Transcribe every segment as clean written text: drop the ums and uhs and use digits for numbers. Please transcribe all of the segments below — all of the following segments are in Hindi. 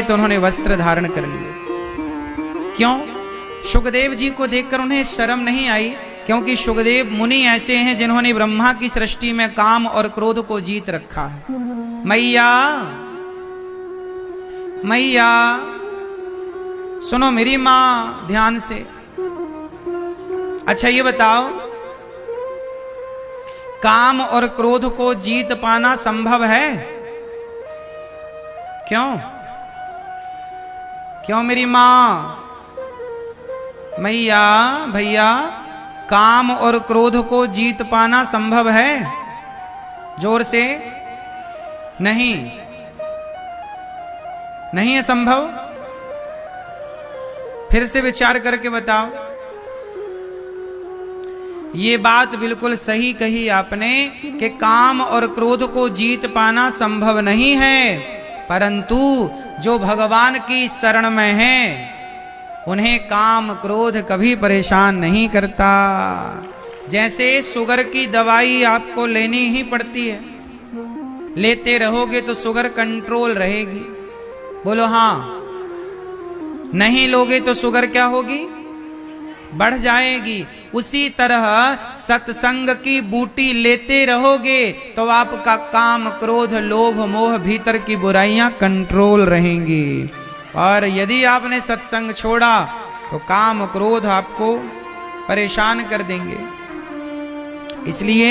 तो उन्होंने वस्त्र धारण कर लिए। क्यों? सुखदेव जी को देखकर उन्हें शर्म नहीं आई, क्योंकि सुखदेव मुनि ऐसे हैं जिन्होंने ब्रह्मा की सृष्टि में काम और क्रोध को जीत रखा है। मैया मैया सुनो मेरी मां ध्यान से। अच्छा ये बताओ, काम और क्रोध को जीत पाना संभव है? क्यों? क्यों मेरी मां? मैया भैया, काम और क्रोध को जीत पाना संभव है? जोर से। नहीं, नहीं है संभव। फिर से विचार करके बताओ। ये बात बिल्कुल सही कही आपने कि काम और क्रोध को जीत पाना संभव नहीं है, परंतु जो भगवान की शरण में हैं उन्हें काम क्रोध कभी परेशान नहीं करता। जैसे शुगर की दवाई आपको लेनी ही पड़ती है, लेते रहोगे तो शुगर कंट्रोल रहेगी। बोलो हाँ। नहीं लोगे तो शुगर क्या होगी? बढ़ जाएगी। उसी तरह सत्संग की बूटी लेते रहोगे तो आपका काम क्रोध लोभ मोह भीतर की बुराइयां कंट्रोल रहेंगी। और यदि आपने सत्संग छोड़ा तो काम क्रोध आपको परेशान कर देंगे। इसलिए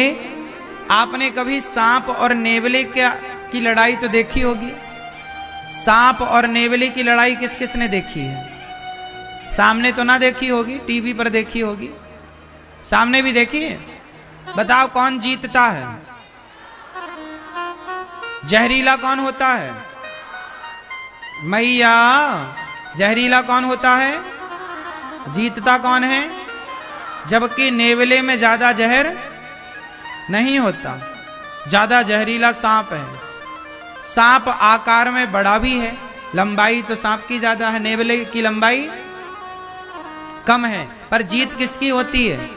आपने कभी सांप और नेवले की लड़ाई तो देखी होगी। सांप और नेवले की लड़ाई किस किस ने देखी है? सामने तो ना देखी होगी, टीवी पर देखी होगी। सामने भी देखी है? बताओ कौन जीतता है? जहरीला कौन होता है? मैया जहरीला कौन होता है? जीतता कौन है? जबकि नेवले में ज्यादा जहर नहीं होता, ज्यादा जहरीला सांप है। सांप आकार में बड़ा भी है, लंबाई तो सांप की ज्यादा है, नेवले की लंबाई कम है, पर जीत किसकी होती है?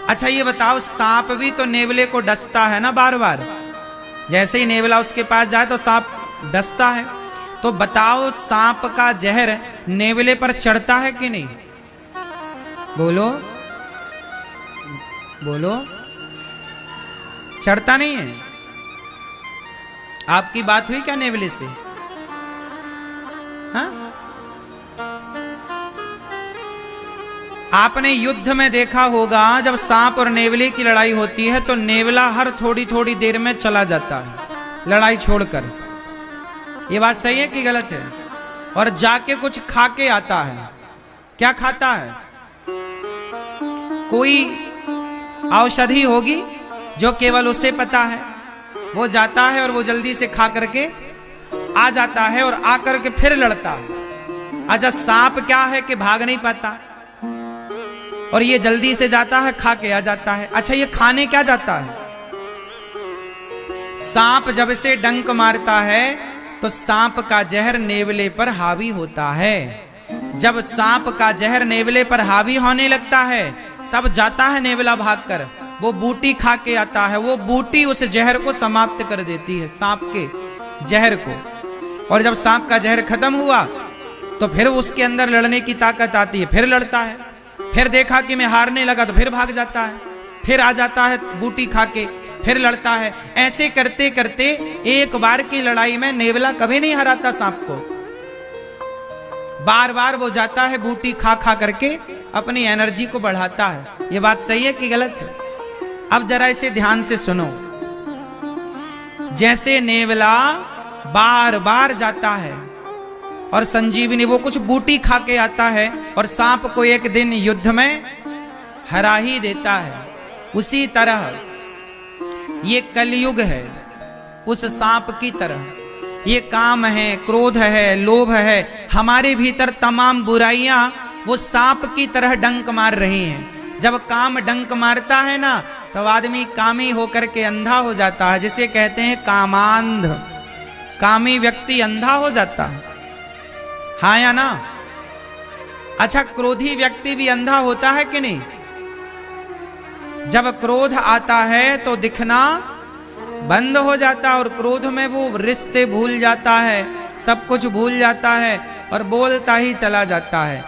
अच्छा ये बताओ, सांप भी तो नेवले को डसता है ना बार बार। जैसे ही नेवला उसके पास जाए तो सांप डसता है। तो बताओ सांप का जहर नेवले पर चढ़ता है कि नहीं? बोलो बोलो। चढ़ता नहीं है। आपकी बात हुई क्या नेवले से? हाँ? आपने युद्ध में देखा होगा जब सांप और नेवले की लड़ाई होती है तो नेवला हर थोड़ी थोड़ी देर में चला जाता है लड़ाई छोड़कर। ये बात सही है कि गलत है? और जाके कुछ खा के आता है। क्या खाता है? कोई औषधि होगी जो केवल उसे पता है। वो जाता है और वो जल्दी से खा करके आ जाता है और आकर के फिर लड़ता है। अच्छा सांप क्या है कि भाग नहीं पाता और ये जल्दी से जाता है, खा के आ जाता है। अच्छा ये खाने क्या जाता है? सांप जब से डंक मारता है तो सांप का जहर नेवले पर हावी होता है। जब सांप का जहर नेवले पर हावी होने लगता है तब जाता है नेवला भागकर, वो बूटी खा के आता है। वो बूटी उस जहर को समाप्त कर देती है, सांप के जहर को। और जब सांप का जहर खत्म हुआ तो फिर उसके अंदर लड़ने की ताकत आती है, फिर लड़ता है। फिर देखा कि मैं हारने लगा तो फिर भाग जाता है, फिर आ जाता है बूटी खा के, फिर लड़ता है। ऐसे करते करते एक बार की लड़ाई में नेवला कभी नहीं हराता सांप को। बार बार वो जाता है बूटी खा खा करके अपनी एनर्जी को बढ़ाता है। ये बात सही है कि गलत है? अब जरा इसे ध्यान से सुनो। जैसे नेवला बार बार जाता है और संजीवनी वो कुछ बूटी खा के आता है और सांप को एक दिन युद्ध में हरा ही देता है, उसी तरह ये कलयुग है उस सांप की तरह। ये काम है, क्रोध है, लोभ है, हमारे भीतर तमाम बुराइयां वो सांप की तरह डंक मार रही हैं। जब काम डंक मारता है ना तब आदमी कामी होकर के अंधा हो जाता है, जिसे कहते हैं कामांध। कामी व्यक्ति अंधा हो जाता है, हाँ या ना? अच्छा क्रोधी व्यक्ति भी अंधा होता है कि नहीं? जब क्रोध आता है तो दिखना बंद हो जाता है और क्रोध में वो रिश्ते भूल जाता है, सब कुछ भूल जाता है और बोलता ही चला जाता है।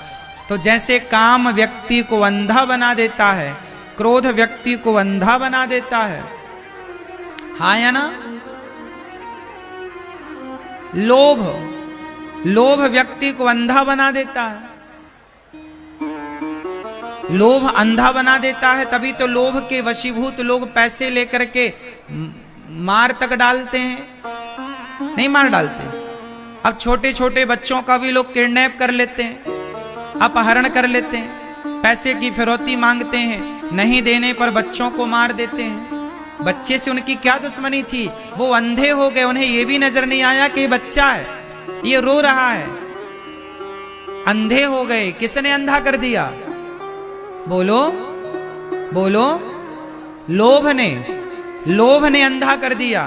तो जैसे काम व्यक्ति को अंधा बना देता है, क्रोध व्यक्ति को अंधा बना देता है, हाँ या ना? लोभ व्यक्ति को अंधा बना देता है। लोभ अंधा बना देता है, तभी तो लोभ के वशीभूत लोग पैसे लेकर के मार तक डालते हैं। नहीं मार डालते, अब छोटे छोटे बच्चों का भी लोग किडनैप कर लेते हैं, अपहरण कर लेते हैं, पैसे की फिरौती मांगते हैं, नहीं देने पर बच्चों को मार देते हैं। बच्चे से उनकी क्या दुश्मनी थी, वो अंधे हो गए, उन्हें ये भी नजर नहीं आया कि ये बच्चा है, ये रो रहा है। अंधे हो गए। किसने अंधा कर दिया? बोलो बोलो। लोभ ने अंधा कर दिया,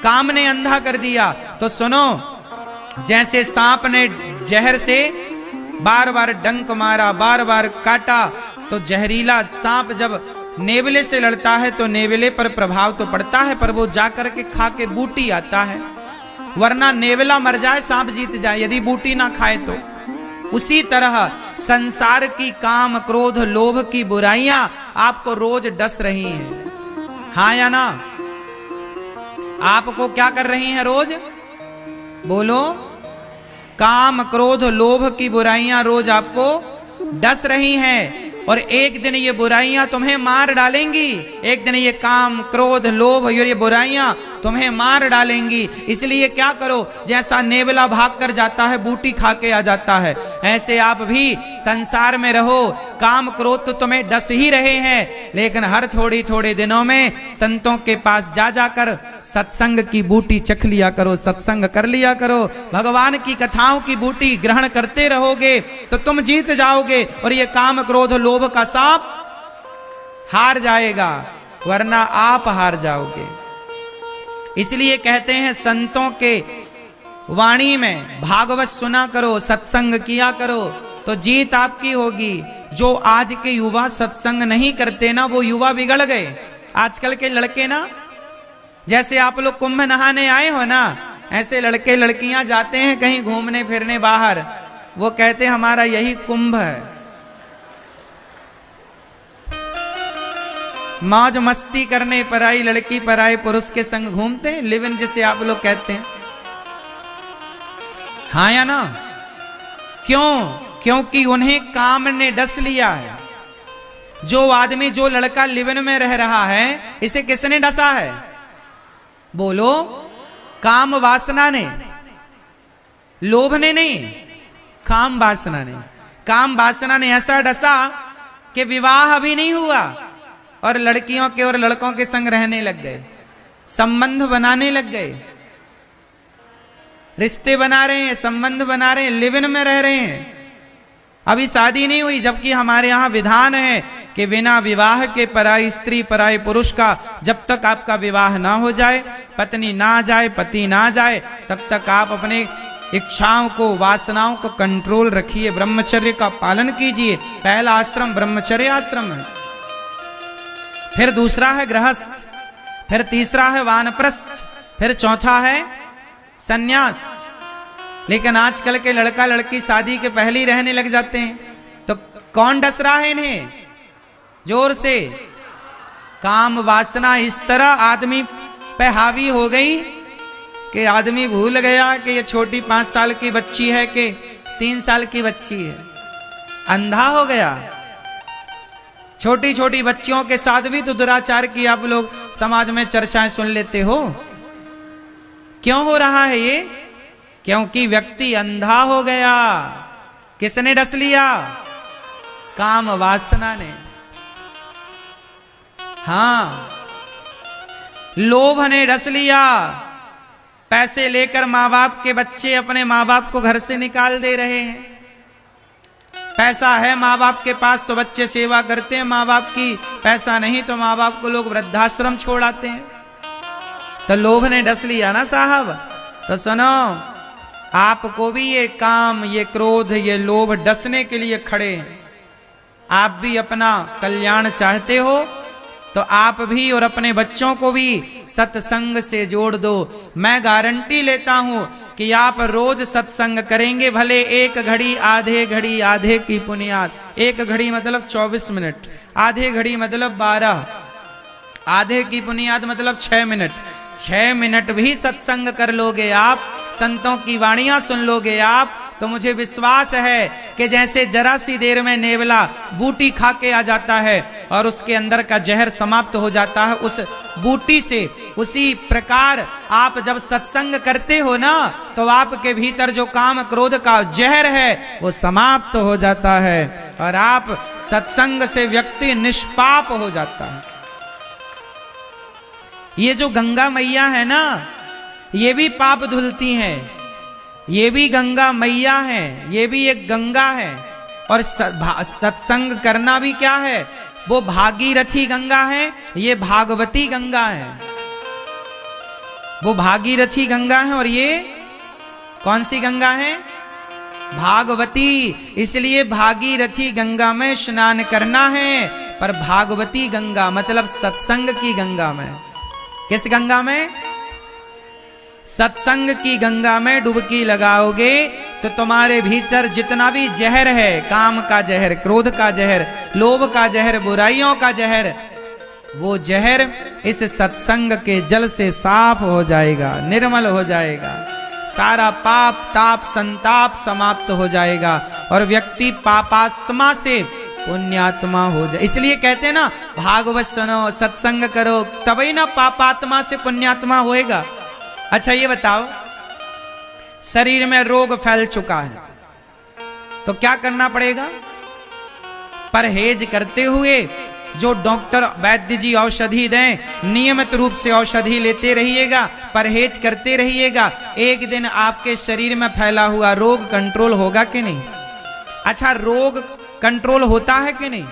काम ने अंधा कर दिया। तो सुनो, जैसे सांप ने जहर से बार बार डंक मारा, बार बार काटा, तो जहरीला सांप जब नेवले से लड़ता है तो नेवले पर प्रभाव तो पड़ता है, पर वो जाकर के खा के बूटी आता है। वरना नेवला मर जाए, सांप जीत जाए, यदि बूटी ना खाए तो। उसी तरह संसार की काम, क्रोध, लोभ की बुराइयां आपको रोज डस रही हैं, हाँ या ना? आपको क्या कर रही हैं रोज? बोलो। काम, क्रोध, लोभ की बुराइयां रोज आपको डस रही हैं, और एक दिन ये बुराइयां तुम्हें मार डालेंगी। एक दिन ये काम, क्रोध, लोभ और ये बुराइयां तुम्हें मार डालेंगी। इसलिए क्या करो, जैसा नेवला भाग कर जाता है, बूटी खा के आ जाता है, ऐसे आप भी संसार में रहो। काम, क्रोध तो तुम्हें डस ही रहे हैं, लेकिन हर थोड़ी थोड़े दिनों में संतों के पास जा जाकर सत्संग की बूटी चख लिया करो, सत्संग कर लिया करो। भगवान की कथाओं की बूटी ग्रहण करते रहोगे तो तुम जीत जाओगे, और ये काम, क्रोध, लोभ का सांप हार जाएगा, वरना आप हार जाओगे। इसलिए कहते हैं संतों के वाणी में भागवत सुना करो, सत्संग किया करो, तो जीत आपकी होगी। जो आज के युवा सत्संग नहीं करते ना, वो युवा बिगड़ गए। आजकल के लड़के ना, जैसे आप लोग कुंभ नहाने आए हो ना, ऐसे लड़के लड़कियां जाते हैं कहीं घूमने फिरने बाहर, वो कहते हैं हमारा यही कुंभ है। मौज मस्ती करने पराई लड़की पराई पुरुष के संग घूमते हैं, लिव इन जिसे आप लोग कहते हैं, हाँ या ना? क्यों? क्योंकि उन्हें काम ने डस लिया है। जो आदमी, जो लड़का लिव इन में रह रहा है, इसे किसने डसा है? बोलो। काम वासना ने, लोभ ने नहीं, काम वासना ने। काम वासना ने ऐसा डसा कि विवाह अभी नहीं हुआ और लड़कियों के और लड़कों के संग रहने लग गए, संबंध बनाने लग गए, रिश्ते बना रहे हैं, संबंध बना रहे हैं, लिव इन में रह रहे हैं। अभी शादी नहीं हुई, जबकि हमारे यहाँ विधान है कि बिना विवाह के पराई स्त्री पराई पुरुष का, जब तक आपका विवाह ना हो जाए, पत्नी ना जाए, पति ना जाए, तब तक आप अपने इच्छाओं को, वासनाओं को कंट्रोल रखिए, ब्रह्मचर्य का पालन कीजिए। पहला आश्रम ब्रह्मचर्य आश्रम है, फिर दूसरा है गृहस्थ, फिर तीसरा है वानप्रस्थ, फिर चौथा है सन्यास। लेकिन आजकल के लड़का लड़की शादी के पहले ही रहने लग जाते हैं, तो कौन डस रहा है इन्हें? जोर से काम वासना इस तरह आदमी पे हावी हो गई कि आदमी भूल गया कि ये छोटी 5 साल की बच्ची है कि 3 साल की बच्ची है, अंधा हो गया। छोटी छोटी बच्चियों के साथ भी तो दुराचार की आप लोग समाज में चर्चाएं सुन लेते हो। क्यों हो रहा है ये? क्योंकि व्यक्ति अंधा हो गया। किसने डस लिया? काम वासना ने। हां, लोभ ने डस लिया। पैसे लेकर माँ बाप के बच्चे अपने माँ बाप को घर से निकाल दे रहे हैं। पैसा है माँ बाप के पास तो बच्चे सेवा करते हैं माँ बाप की, पैसा नहीं तो माँ बाप को लोग वृद्धाश्रम छोड़ आते हैं। तो लोभ ने डस लिया ना साहब। तो सुनो, आपको भी ये काम, ये क्रोध, ये लोभ डसने के लिए खड़े हैं। आप भी अपना कल्याण चाहते हो तो आप भी और अपने बच्चों को भी सत्संग से जोड़ दो। मैं गारंटी लेता हूं कि आप रोज सत्संग करेंगे, भले एक घड़ी आधे की पुनियाद, एक घड़ी मतलब 24 मिनट, आधे घड़ी मतलब 12, आधे की पुनियाद मतलब 6 मिनट, 6 मिनट भी सत्संग कर लोगे आप, संतों की वाणियां सुन लोगे आप, तो मुझे विश्वास है कि जैसे जरा सी देर में नेवला बूटी खा के आ जाता है और उसके अंदर का जहर समाप्त हो जाता है उस बूटी से, उसी प्रकार आप जब सत्संग करते हो ना तो आपके भीतर जो काम क्रोध का जहर है वो समाप्त हो जाता है और आप सत्संग से व्यक्ति निष्पाप हो जाता है। ये जो गंगा मैया है ना, ये भी पाप धुलती हैं, ये भी गंगा मैया है, ये भी एक गंगा है। और सत्संग करना भी क्या है, वो भागीरथी गंगा है, ये भागवती गंगा है। वो भागीरथी गंगा है और ये कौन सी गंगा है, भागवती। इसलिए भागीरथी गंगा में स्नान करना है, पर भागवती गंगा मतलब सत्संग की गंगा में। किस गंगा में, सत्संग की गंगा में डुबकी लगाओगे तो तुम्हारे भीतर जितना भी जहर है, काम का जहर, क्रोध का जहर, लोभ का जहर, बुराइयों का जहर, वो जहर इस सत्संग के जल से साफ हो जाएगा, निर्मल हो जाएगा, सारा पाप ताप संताप समाप्त हो जाएगा और व्यक्ति पापात्मा से पुण्यात्मा हो जाए। इसलिए कहते हैं ना, भागवत सुनो, सत्संग करो, तभी ना पापात्मा से पुण्यात्मा होएगा। अच्छा ये बताओ, शरीर में रोग फैल चुका है तो क्या करना पड़ेगा, परहेज करते हुए जो डॉक्टर वैद्य जी औषधि दें, नियमित रूप से औषधि लेते रहिएगा, परहेज करते रहिएगा, एक दिन आपके शरीर में फैला हुआ रोग कंट्रोल होगा कि नहीं। अच्छा, रोग कंट्रोल होता है कि नहीं,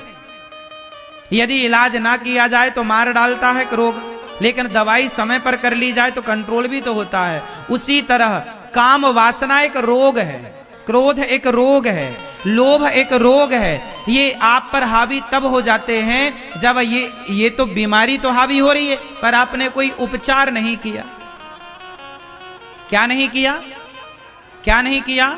यदि इलाज ना किया जाए तो मार डालता है रोग, लेकिन दवाई समय पर कर ली जाए तो कंट्रोल भी तो होता है। उसी तरह काम वासना एक रोग है, क्रोध एक रोग है, लोभ एक रोग है। ये आप पर हावी तब हो जाते हैं जब ये तो बीमारी तो हावी हो रही है पर आपने कोई उपचार नहीं किया। क्या नहीं किया, क्या नहीं किया,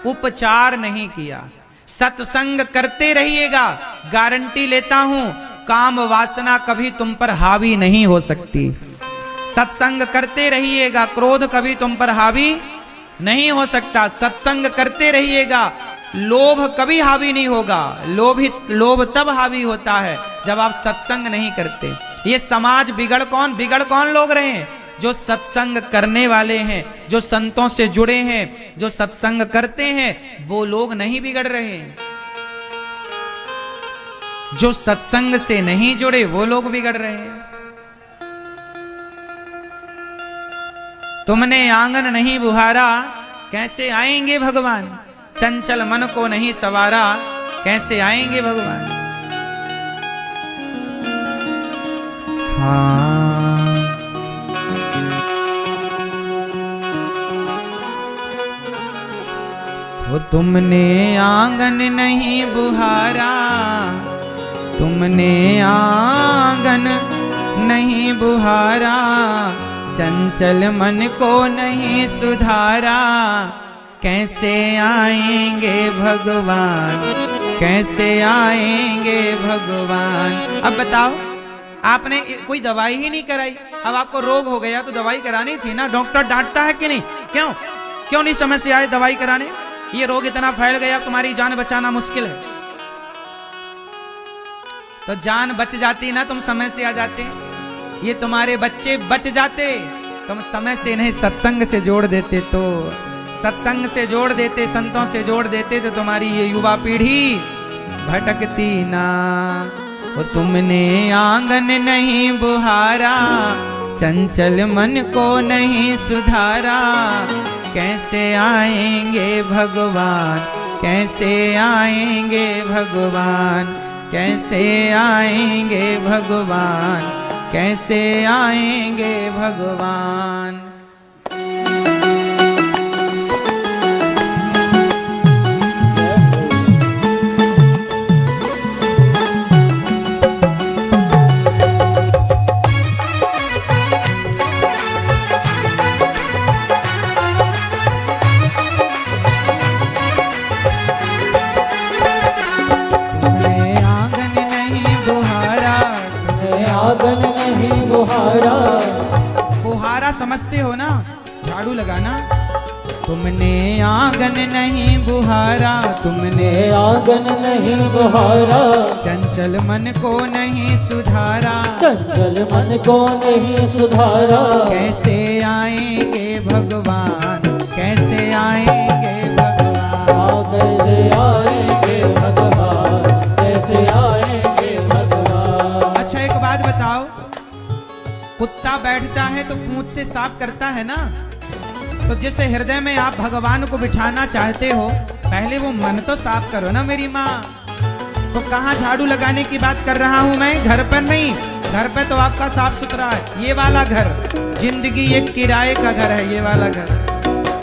उपचार नहीं किया। सत्संग करते रहिएगा, गारंटी लेता हूं काम वासना कभी तुम पर हावी नहीं हो सकती। सत्संग करते रहिएगा, क्रोध कभी तुम पर हावी नहीं हो सकता। सत्संग करते रहिएगा, लोभ कभी हावी नहीं होगा। लोभ तब हावी होता है जब आप सत्संग नहीं करते। ये समाज बिगड़ कौन लोग रहे हैं, जो सत्संग करने वाले हैं, जो संतों से जुड़े हैं, जो सत्संग करते हैं, वो लोग नहीं बिगड़ रहे हैं। जो सत्संग से नहीं जुड़े वो लोग बिगड़ रहे हैं। तुमने आंगन नहीं बुहारा, कैसे आएंगे भगवान। चंचल मन को नहीं सवारा, कैसे आएंगे भगवान। हाँ, वो तुमने आंगन नहीं बुहारा, तुमने आंगन नहीं बुहारा, चंचल मन को नहीं सुधारा, कैसे आएंगे भगवान, कैसे आएंगे भगवान। अब बताओ, आपने कोई दवाई ही नहीं कराई, अब आपको रोग हो गया तो दवाई करानी थी ना। डॉक्टर डांटता है कि नहीं, क्यों नहीं समय से आए दवाई कराने, ये रोग इतना फैल गया, तुम्हारी जान बचाना मुश्किल है। तो जान बच जाती ना, तुम समय से आ जाते, ये तुम्हारे बच्चे बच जाते, तुम समय से नहीं सत्संग से जोड़ देते, तो सत्संग से जोड़ देते, संतों से जोड़ देते, तो तुम्हारी ये युवा पीढ़ी भटकती ना। वो तुमने आंगन नहीं बुहारा, चंचल मन को नहीं सुधारा, कैसे आएंगे भगवान, कैसे आएंगे भगवान, कैसे आएंगे भगवान, कैसे आएंगे भगवान। समझते हो ना, झाड़ू लगाना। तुमने आंगन नहीं बुहारा, तुमने आंगन नहीं बुहारा, चंचल मन को नहीं सुधारा, चंचल मन को नहीं सुधारा। कैसे आएंगे भगवान, कैसे आएंगे भगवान, कैसे आएंगे भगवान, कैसे आएंगे भगवान। अच्छा एक बात बताओ, कुत्ता बैठता है तो पूंछ से साफ करता है ना, तो जैसे हृदय में आप भगवान को बिठाना चाहते हो, पहले वो मन तो साफ करो ना मेरी माँ। तो कहाँ झाड़ू लगाने की बात कर रहा हूँ मैं, घर पर नहीं। घर पे तो आपका साफ सुथरा है, ये वाला घर जिंदगी एक किराए का घर है, ये वाला घर।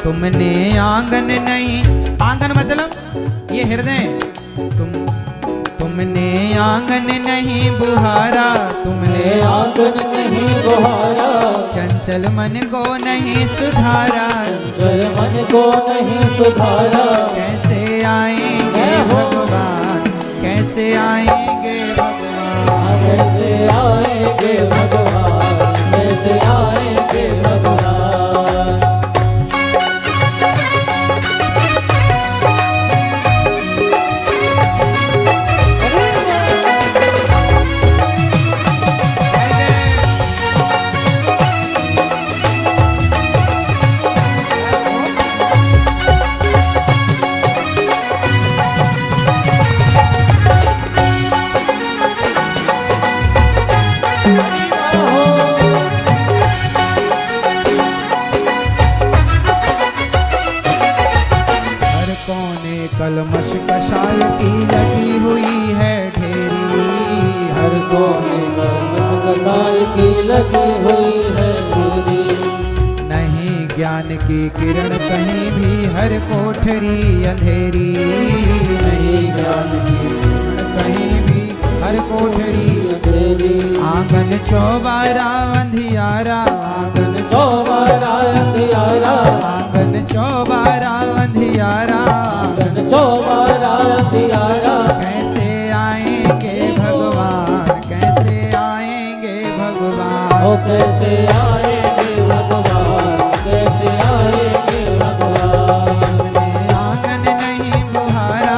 तुमने आंगन नहीं, आंगन मतलब ये हृदय, तुमने आंगन नहीं बुहारा, तुमने आंगन नहीं बुहारा, चंचल मन को नहीं सुधारा, चंचल मन को नहीं सुधारा। कैसे आएंगे भगवान, कैसे आएंगे भगवान, कैसे आएंगे भगवान, कैसे आएंगे भगवान। कलमश कषाय की लगी हुई है ढेरी, हर कोने कलमश कषाय की लगी हुई है ढेरी। नहीं ज्ञान की किरण कहीं भी, हर कोठरी अंधेरी, नहीं ज्ञान की किरण कहीं भी, हर कोठरी अंधेरी। आंगन चौबारा अंधियारा, आंगन चौबारा अंधियारा, आंगन चौबारा अंधियारा, चौबारा अंधियारा। कैसे आएंगे भगवान, कैसे आएंगे भगवान, ओ कैसे आएंगे भगवान, कैसे आएंगे भगवान। आंगन नहीं बुहारा,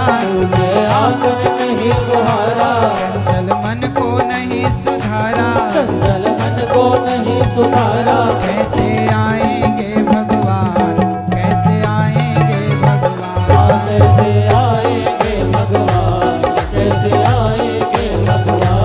आंगन नहीं बुहारा, चंचल मन को नहीं सुधारा, चंचल मन को नहीं सुधारा। कैसे आएंगे भगवान, कैसे आएंगे भगवान, कैसे आएंगे भगवान, कैसे आएंगे भगवान।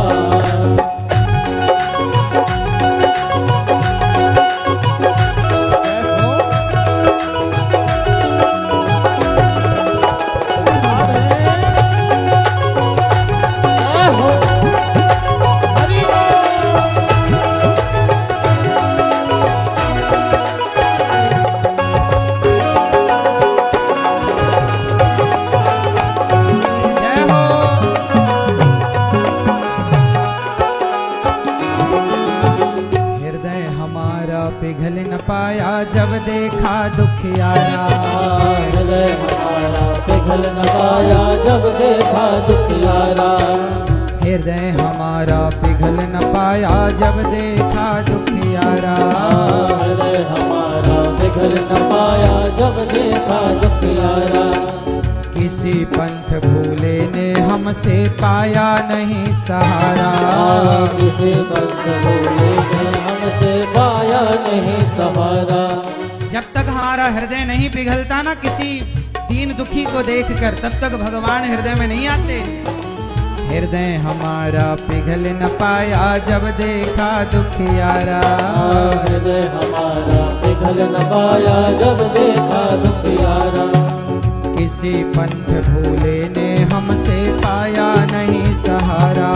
पिघल न पाया जब देखा दुखियारा, हृदय हमारा पिघल न पाया जब देखा दुखियारा। हृदय हमारा पिघल न पाया जब देखा दुखियारा, हृदय हमारा पिघल न पाया जब देखा दुखियारा। किसी पंथ भूले ने हमसे पाया नहीं सहारा, किसी पंथ भूले ने हमसे पाया नहीं सहारा। जब तक हमारा हृदय नहीं पिघलता ना किसी दीन दुखी को देखकर, तब तक भगवान हृदय में नहीं आते। हृदय हमारा पिघल न पाया जब देखा दुखियारा, हृदय हमारा पिघल न पाया जब देखा दुखियारा। किसी पंथ भूले ने हमसे पाया नहीं सहारा,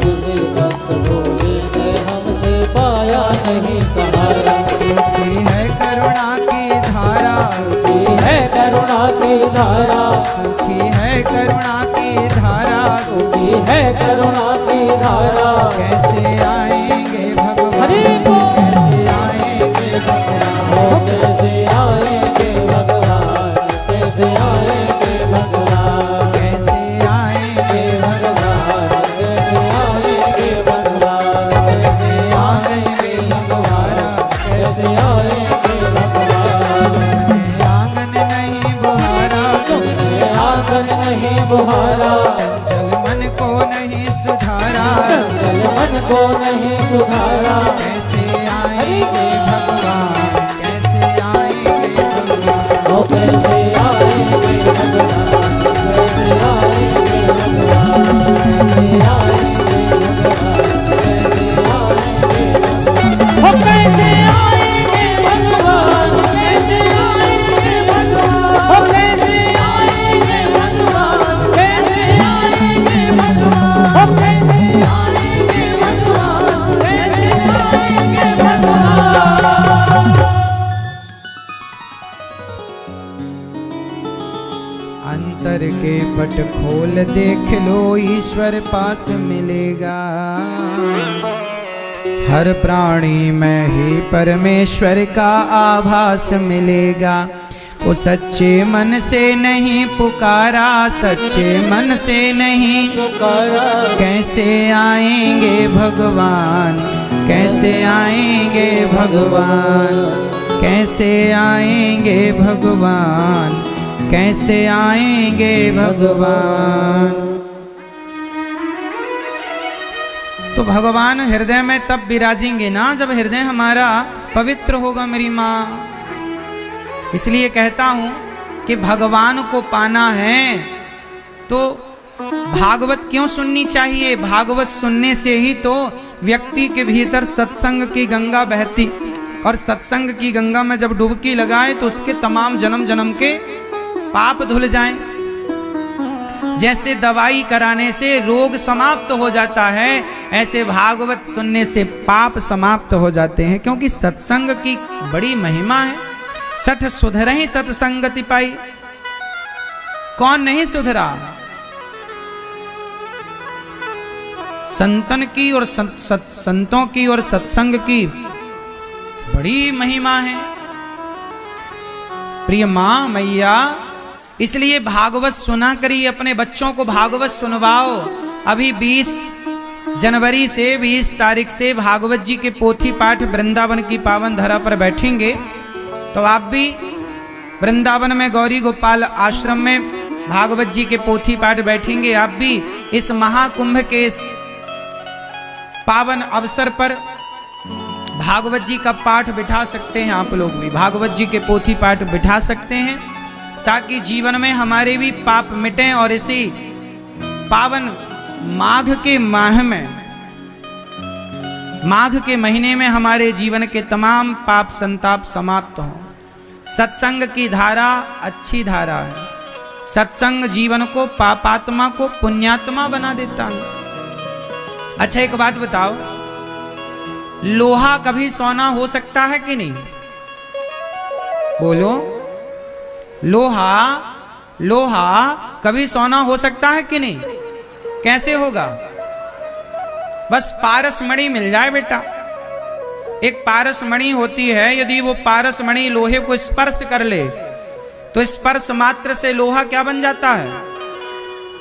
किसी पंथ भूले ने हमसे पाया नहीं सहारा। सूखी है करुणा की धारा, सूखी है करुणा की धारा, सूखी है करुणा की धारा, सूखी है करुणा की धारा। कैसे आएंगे भगवान, हरि कैसे आएंगे भगवान, कैसे आएंगे भगवान, कैसे आएंगे भगवान, कैसे आएंगे भगवान, कैसे आएंगे भगवान, कैसे आएंगे भगवान, कैसे मुहारा, चंचल मन को नहीं सुधारा, चंचल मन को नहीं सुधारा। कैसे आएंगे भगवान, कैसे आएंगे भगवान, ओ कैसे आएंगे भगवान, कैसे आएंगे भगवान, कैसे आएंगे भगवान, कैसे आएंगे भगवान, ओ कैसे आएंगे भगवान, कैसे आएंगे भगवान, ओ कैसे आएंगे भगवान, कैसे आएंगे भगवान, ओ कैसे आएंगे भगवान, कैसे आएंगे भगवान। अंतर के पट खोल देख लो, ईश्वर पास मिलेगा। हर प्राणी में ही परमेश्वर का आभास मिलेगा। वो सच्चे मन से नहीं पुकारा, सच्चे मन से नहीं पुकारा, कैसे आएंगे भगवान, कैसे आएंगे भगवान, कैसे आएंगे भगवान, कैसे आएंगे भगवान। तो भगवान हृदय में तब विराजेंगे ना जब हृदय हमारा पवित्र होगा मेरी माँ। इसलिए कहता हूं कि भगवान को पाना है तो भागवत क्यों सुननी चाहिए। भागवत सुनने से ही तो व्यक्ति के भीतर सत्संग की गंगा बहती, और सत्संग की गंगा में जब डुबकी लगाए तो उसके तमाम जन्म जन्म के पाप धुल जाएं। जैसे दवाई कराने से रोग समाप्त हो जाता है, ऐसे भागवत सुनने से पाप समाप्त हो जाते हैं। क्योंकि सत्संग की बड़ी महिमा है। सठ सुधरहि सत्संगति पाई। कौन नहीं सुधरा? संतन की और संतों की और सत्संग की बड़ी महिमा है प्रिय मां मैया। इसलिए भागवत सुना करिए, अपने बच्चों को भागवत सुनवाओ। अभी 20 जनवरी से 20 तारीख से भागवत जी के पोथी पाठ वृंदावन की पावन धरा पर बैठेंगे। तो आप भी वृंदावन में गौरी गोपाल आश्रम में भागवत जी के पोथी पाठ बैठेंगे। आप भी इस महाकुंभ के इस पावन अवसर पर भागवत जी का पाठ बिठा सकते हैं। आप लोग भी भागवत जी के पोथी पाठ बिठा सकते हैं, ताकि जीवन में हमारे भी पाप मिटें और इसी पावन माघ के माह में, माघ के महीने में हमारे जीवन के तमाम पाप संताप समाप्त हों। सत्संग की धारा अच्छी धारा है। सत्संग जीवन को, पापात्मा को पुण्यात्मा बना देता है। अच्छा एक बात बताओ, लोहा कभी सोना हो सकता है कि नहीं? बोलो। लोहा कभी सोना हो सकता है कि नहीं? कैसे होगा? बस पारस मणि मिल जाए बेटा। एक पारस मणि होती है, यदि वो पारस मणि लोहे को स्पर्श कर ले तो स्पर्श मात्र से लोहा क्या बन जाता है?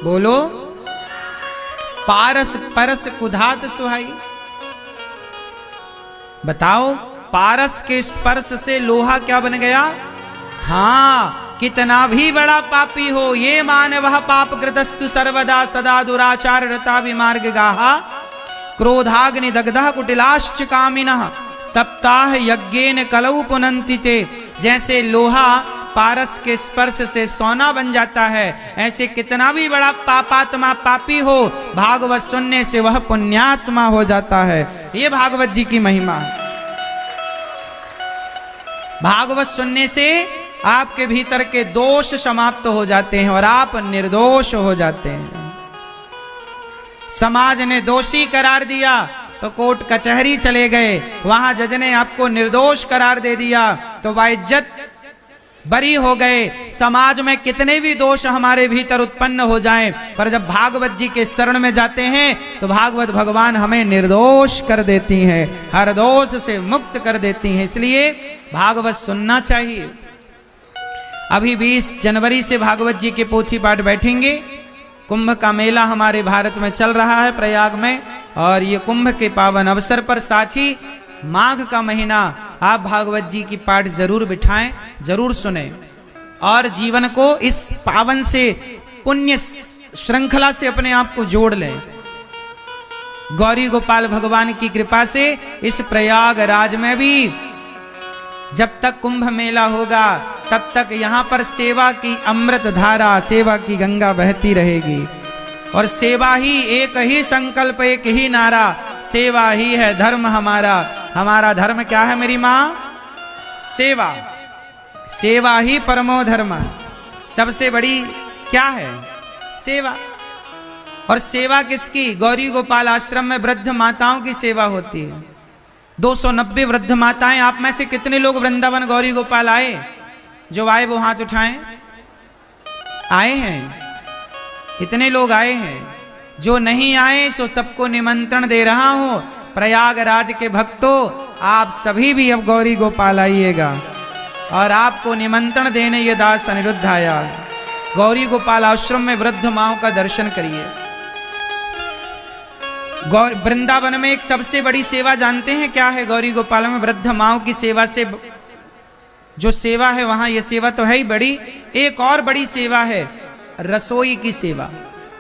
बोलो। पारस परस कुधात सुहाई। बताओ, पारस के स्पर्श से लोहा क्या बन गया? हाँ, कितना भी बड़ा पापी हो, ये मानवः पाप कृतस्तु सर्वदा सदा दुराचार रता विमार्ग गाहा क्रोधाग्नि दग्धः कुटिलाश्च कामिनः सप्ताह यज्ञेन कलौ पुनन्ति ते। जैसे लोहा पारस के स्पर्श से सोना बन जाता है, ऐसे कितना भी बड़ा पापात्मा पापी हो, भागवत सुनने से वह पुण्यात्मा हो जाता है। ये भागवत जी की महिमा है। भागवत सुनने से आपके भीतर के दोष समाप्त हो जाते हैं और आप निर्दोष हो जाते हैं। समाज ने दोषी करार दिया तो कोर्ट कचहरी चले गए, वहां जज ने आपको निर्दोष करार दे दिया तो बाइज्जत बरी हो गए। समाज में कितने भी दोष हमारे भीतर उत्पन्न हो जाएं, पर जब भागवत जी के शरण में जाते हैं तो भागवत भगवान हमें निर्दोष कर देती हैं, हर दोष से मुक्त कर देती हैं। इसलिए भागवत सुनना चाहिए। अभी 20 जनवरी से भागवत जी के पोथी पाठ बैठेंगे। कुंभ का मेला हमारे भारत में चल रहा है प्रयाग में, और ये कुंभ के पावन अवसर पर साक्षी माघ का महीना आप भागवत जी की पाठ जरूर बिठाएं, जरूर सुने और जीवन को इस पावन से पुण्य श्रृंखला से अपने आप को जोड़ लें। गौरी गोपाल भगवान की कृपा से इस प्रयागराज में भी जब तक कुंभ मेला होगा तब तक यहाँ पर सेवा की अमृत धारा, सेवा की गंगा बहती रहेगी। और सेवा ही एक ही संकल्प, एक ही नारा, सेवा ही है धर्म हमारा। हमारा धर्म क्या है मेरी माँ? सेवा। सेवा ही परमो धर्म। सबसे बड़ी क्या है? सेवा। और सेवा किसकी? गौरी गोपाल आश्रम में वृद्ध माताओं की सेवा होती है। 290 वृद्ध माताएं। आप में से कितने लोग वृंदावन गौरी गोपाल आए? जो आए वो हाथ उठाएं। आए हैं? इतने लोग आए हैं। जो नहीं आए सो सबको निमंत्रण दे रहा हूं। प्रयागराज के भक्तों, आप सभी भी अब गौरी गोपाल आइएगा और आपको निमंत्रण देने ये दास अनिरुद्ध आया। गौरी गोपाल आश्रम में वृद्ध माओं का दर्शन करिए। वृंदावन में एक सबसे बड़ी सेवा जानते हैं क्या है? गौरी गोपाल में वृद्ध माओं की सेवा से जो सेवा है वहां, ये सेवा तो है ही बड़ी। एक और बड़ी सेवा है रसोई की सेवा।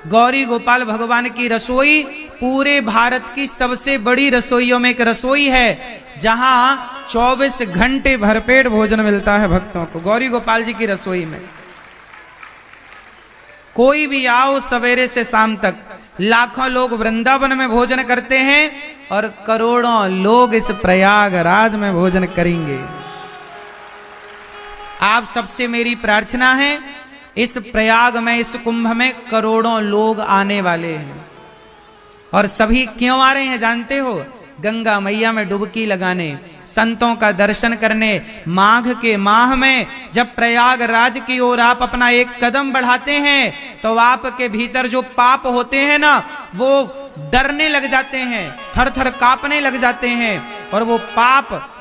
गौरी गोपाल भगवान की रसोई पूरे भारत की सबसे बड़ी रसोइयों में एक रसोई है, जहां 24 घंटे भरपेट भोजन मिलता है भक्तों को। गौरी गोपाल जी की रसोई में कोई भी आओ, सवेरे से शाम तक लाखों लोग वृंदावन में भोजन करते हैं और करोड़ों लोग इस प्रयागराज में भोजन करेंगे। आप सबसे मेरी प्रार्थना है, इस प्रयाग में, इस कुंभ में करोड़ों लोग आने वाले हैं। और सभी क्यों आ रहे हैं जानते हो? गंगा मैया में डुबकी लगाने, संतों का दर्शन करने। माघ के माह में जब प्रयागराज की ओर आप अपना एक कदम बढ़ाते हैं तो आपके भीतर जो पाप होते हैं ना, वो डरने लग जाते हैं, थर थर कांपने लग जाते हैं। और वो पाप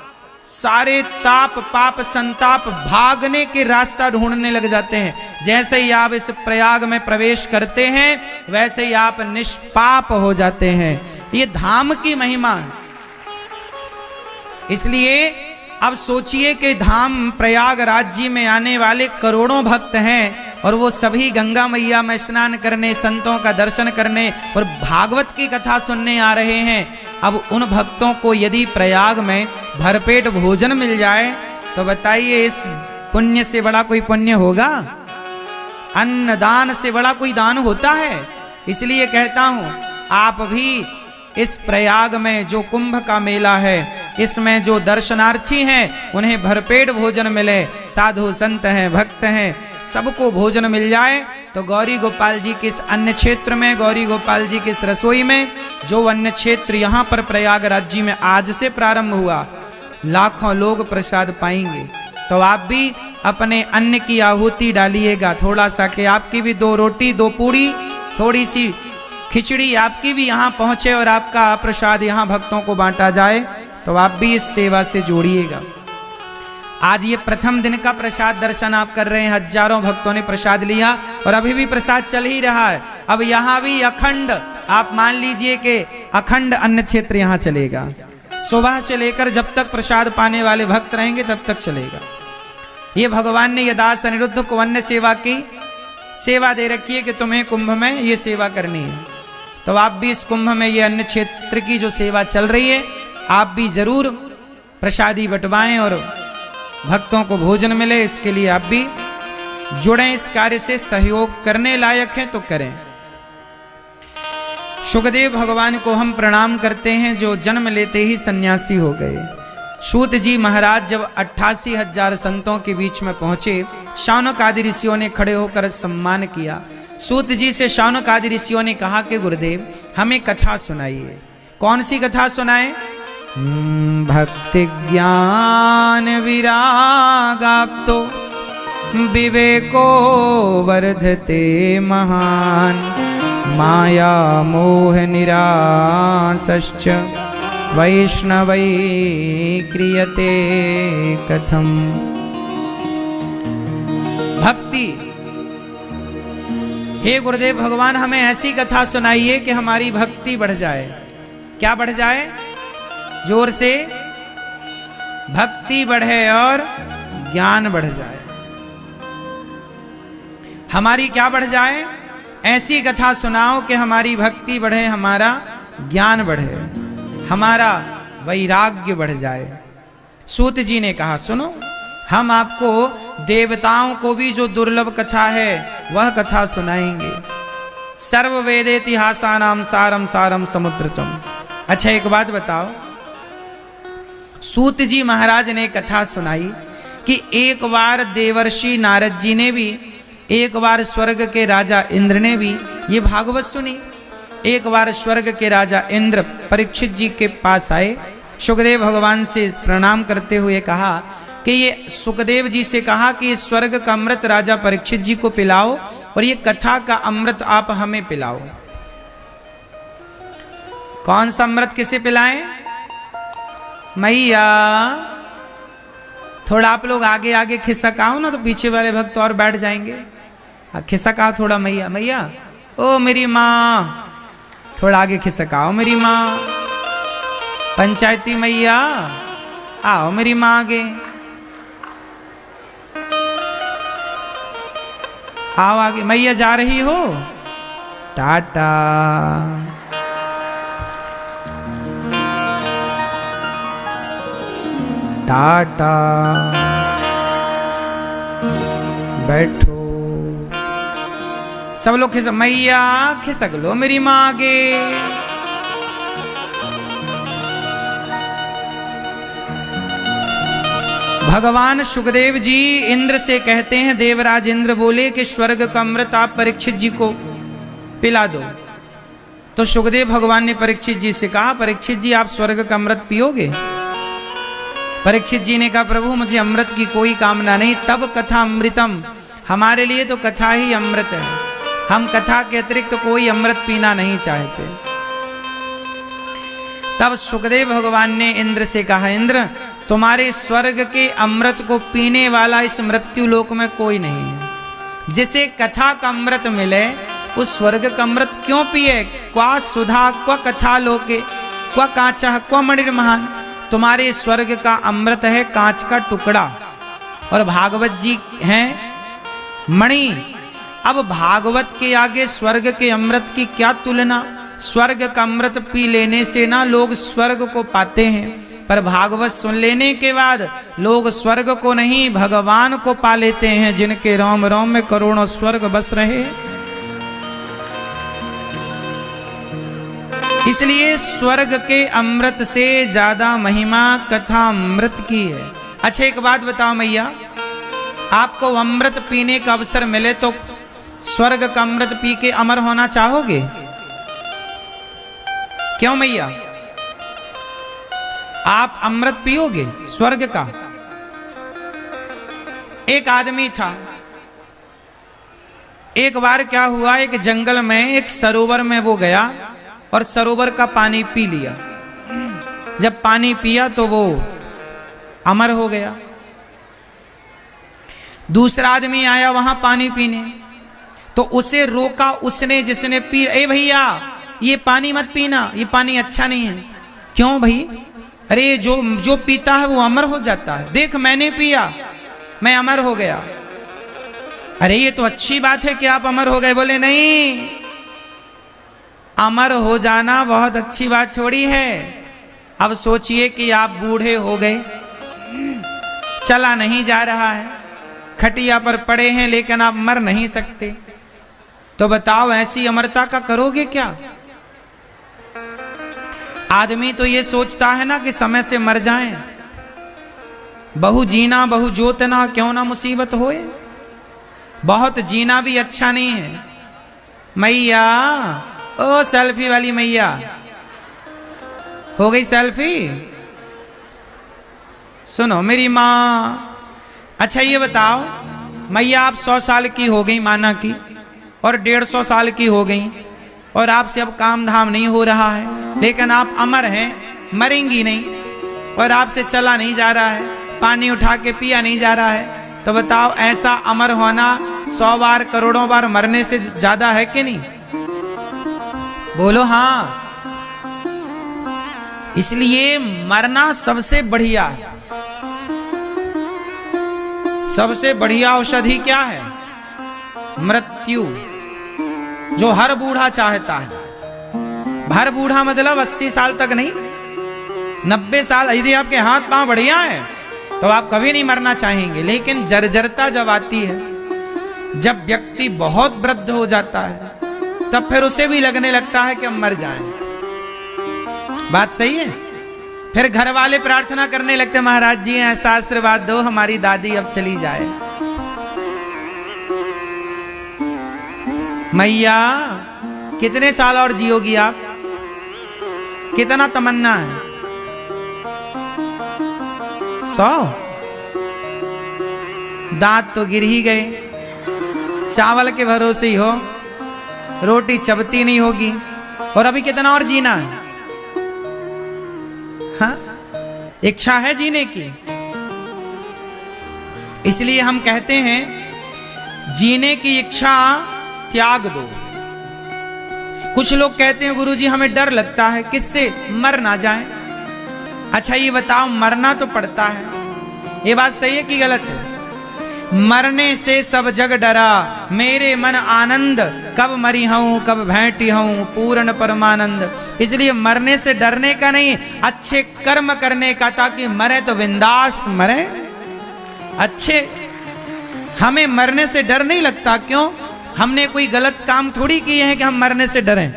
सारे ताप, पाप संताप भागने के रास्ता ढूंढने लग जाते हैं। जैसे ही आप इस प्रयाग में प्रवेश करते हैं वैसे ही आप निष्पाप हो जाते हैं। ये धाम की महिमा है। इसलिए अब सोचिए कि धाम प्रयागराज जी में आने वाले करोड़ों भक्त हैं और वो सभी गंगा मैया में स्नान करने, संतों का दर्शन करने और भागवत की कथा सुनने आ रहे हैं। अब उन भक्तों को यदि प्रयाग में भरपेट भोजन मिल जाए तो बताइए, इस पुण्य से बड़ा कोई पुण्य होगा? अन्नदान से बड़ा कोई दान होता है? इसलिए कहता हूं, आप भी इस प्रयाग में जो कुंभ का मेला है, इसमें जो दर्शनार्थी हैं उन्हें भरपेट भोजन मिले। साधु संत हैं, भक्त हैं, सबको भोजन मिल जाए। तो गौरी गोपाल जी के इस अन्न क्षेत्र में, गौरी गोपाल जी की इस रसोई में, जो अन्न क्षेत्र यहाँ पर प्रयागराज जी में आज से प्रारंभ हुआ, लाखों लोग प्रसाद पाएंगे। तो आप भी अपने अन्न की आहुति डालिएगा थोड़ा सा, कि आपकी भी 2 रोटी 2 पूड़ी, थोड़ी सी खिचड़ी आपकी भी यहाँ पहुँचे और आपका प्रसाद यहाँ भक्तों को बांटा जाए। तो आप भी इस सेवा से जोड़िएगा। आज ये प्रथम दिन का प्रसाद दर्शन आप कर रहे हैं। हजारों भक्तों ने प्रसाद लिया और अभी भी प्रसाद चल ही रहा है। अब यहाँ भी अखंड, आप मान लीजिए कि अखंड अन्न क्षेत्र यहाँ चलेगा। सुबह से लेकर जब तक प्रसाद पाने वाले भक्त रहेंगे तब तक चलेगा। ये भगवान ने दास अनिरुद्ध को अन्न सेवा की सेवा दे रखी है कि तुम्हें कुंभ में ये सेवा करनी है। तो आप भी इस कुंभ में ये अन्न क्षेत्र की जो सेवा चल रही है, आप भी जरूर प्रसादी बंटवाएं और भक्तों को भोजन मिले। इसके लिए आप भी जुड़ें, इस कार्य से सहयोग करने लायक हैं तो करें। शुकदेव भगवान को हम प्रणाम करते हैं, जो जन्म लेते ही सन्यासी हो गए। सूत जी महाराज जब 88,000 संतों के बीच में पहुंचे, शौनक आदि ऋषियों ने खड़े होकर सम्मान किया। सूत जी से शौनक आदि ऋषियों ने कहा कि गुरुदेव हमें कथा सुनाइए। कौन सी कथा सुनाए? भक्ति ज्ञान विरागाप्तो विवेको वर्धते महान, माया मोह निरासश्च वैष्णवै क्रियते कथम। भक्ति, हे गुरुदेव भगवान हमें ऐसी कथा सुनाइए कि हमारी भक्ति बढ़ जाए। क्या बढ़ जाए? जोर से, भक्ति बढ़े और ज्ञान बढ़ जाए। हमारी क्या बढ़ जाए? ऐसी कथा सुनाओ कि हमारी भक्ति बढ़े, हमारा ज्ञान बढ़े, हमारा वैराग्य बढ़ जाए। सूत जी ने कहा सुनो, हम आपको देवताओं को भी जो दुर्लभ कथा है वह कथा सुनाएंगे। सर्व वेदेतिहासानाम सारम सारम समुद्रतम। अच्छा एक बात बताओ, सूत जी महाराज ने कथा सुनाई कि एक बार देवर्षि नारद जी ने भी, एक बार स्वर्ग के राजा इंद्र ने भी ये भागवत सुनी। एक बार स्वर्ग के राजा इंद्र परीक्षित जी के पास आए, सुखदेव भगवान से प्रणाम करते हुए कहा कि ये सुखदेव जी से कहा कि स्वर्ग का अमृत राजा परीक्षित जी को पिलाओ और ये कथा का अमृत आप हमें पिलाओ। कौन सा अमृत किसे पिलाएं? मैया थोड़ा आप लोग आगे आगे खिसकाओ ना, तो पीछे वाले भक्त और बैठ जाएंगे। खिसकाओ थोड़ा मैया, मैया ओ मेरी माँ, थोड़ा आगे खिसकाओ मेरी माँ। पंचायती मैया आओ मेरी माँ आगे, आओ आगे। मैया जा रही हो? टाटा। टाटा। बैठो। सब लोग खिसक, मैया खिसक लो मेरी माँ आगे। भगवान सुखदेव जी इंद्र से कहते हैं, देवराज इंद्र बोले कि स्वर्ग का अमृत आप परीक्षित जी को पिला दो। तो सुखदेव भगवान ने परीक्षित जी से कहा, परीक्षित जी आप स्वर्ग का अमृत पियोगे? परीक्षित जी ने कहा, प्रभु मुझे अमृत की कोई कामना नहीं। तब कथा अमृतम, हमारे लिए तो कथा ही अमृत है, हम कथा के अतिरिक्त तो कोई अमृत पीना नहीं चाहते। तब सुखदेव भगवान ने इंद्र से कहा, इंद्र तुम्हारे स्वर्ग के अमृत को पीने वाला इस मृत्यु लोक में कोई नहीं है। जिसे कथा का अमृत मिले उस स्वर्ग का अमृत क्यों पिए? क्वा सुधा क्वा कथा लोके क्वा कांचा क्वा मणिर्महान। तुम्हारे स्वर्ग का अमृत है कांच का टुकड़ा और भागवत जी हैं मणि। अब भागवत के आगे स्वर्ग के अमृत की क्या तुलना। स्वर्ग का अमृत पी लेने से ना लोग स्वर्ग को पाते हैं, पर भागवत सुन लेने के बाद लोग स्वर्ग को नहीं भगवान को पा लेते हैं, जिनके रोम रोम में करोड़ों स्वर्ग बस रहे। इसलिए स्वर्ग के अमृत से ज्यादा महिमा कथा अमृत की है। अच्छा एक बात बताओ मैया, आपको अमृत पीने का अवसर मिले तो स्वर्ग का अमृत पी के अमर होना चाहोगे? क्यों मैया, आप अमृत पियोगे स्वर्ग का? एक आदमी था, एक बार क्या हुआ, एक जंगल में एक सरोवर में वो गया और सरोवर का पानी पी लिया। जब पानी पिया तो वो अमर हो गया। दूसरा आदमी आया वहां पानी पीने, तो उसे रोका उसने, जिसने पी, ए भैया ये पानी मत पीना, ये पानी अच्छा नहीं है। क्यों भाई? अरे जो पीता है वो अमर हो जाता है, देख मैंने पिया मैं अमर हो गया। अरे ये तो अच्छी बात है कि आप अमर हो गए। बोले नहीं, अमर हो जाना बहुत अच्छी बात छोड़ी है। अब सोचिए कि आप बूढ़े हो गए, चला नहीं जा रहा है, खटिया पर पड़े हैं, लेकिन आप मर नहीं सकते, तो बताओ ऐसी अमरता का करोगे क्या? आदमी तो ये सोचता है ना कि समय से मर जाएं, बहु जीना बहु जोतना क्यों ना मुसीबत होए। बहुत जीना भी अच्छा नहीं है। मैया, ओ सेल्फी वाली मैया, हो गई सेल्फी? सुनो मेरी माँ, अच्छा ये बताओ मैया, आप 100 साल की हो गई माना की, और 150 साल की हो गई, और आपसे अब काम धाम नहीं हो रहा है, लेकिन आप अमर हैं, मरेंगी नहीं, और आपसे चला नहीं जा रहा है, पानी उठा के पिया नहीं जा रहा है, तो बताओ ऐसा अमर होना 100 बार करोड़ों बार मरने से ज्यादा है कि नहीं? बोलो हाँ। इसलिए मरना सबसे बढ़िया है। सबसे बढ़िया औषधि क्या है? मृत्यु। जो हर बूढ़ा चाहता है। हर बूढ़ा मतलब 80 साल तक नहीं, 90 साल। यदि आपके हाथ पांव बढ़िया है तो आप कभी नहीं मरना चाहेंगे। लेकिन जर्जरता जब आती है, जब व्यक्ति बहुत वृद्ध हो जाता है, तब फिर उसे भी लगने लगता है कि हम मर जाएं। बात सही है। फिर घर वाले प्रार्थना करने लगते, महाराज जी ऐसा आशीर्वाद दो हमारी दादी अब चली जाए। मैया कितने साल और जियोगी आप? कितना तमन्ना है? 100? दांत तो गिर ही गए, चावल के भरोसे ही हो, रोटी चबती नहीं होगी, और अभी कितना और जीना है? हाँ, इच्छा है जीने की। इसलिए हम कहते हैं जीने की इच्छा त्याग दो। कुछ लोग कहते हैं गुरुजी हमें डर लगता है, किससे? मर ना जाए। अच्छा ये बताओ, मरना तो पड़ता है, ये बात सही है कि गलत है? मरने से सब जग डरा, मेरे मन आनंद, कब मरी हूं कब भेंटी हूं पूर्ण परमानंद। इसलिए मरने से डरने का नहीं, अच्छे कर्म करने का, ताकि मरे तो बिंदास मरे अच्छे। हमें मरने से डर नहीं लगता। क्यों? हमने कोई गलत काम थोड़ी किए हैं कि हम मरने से डरें।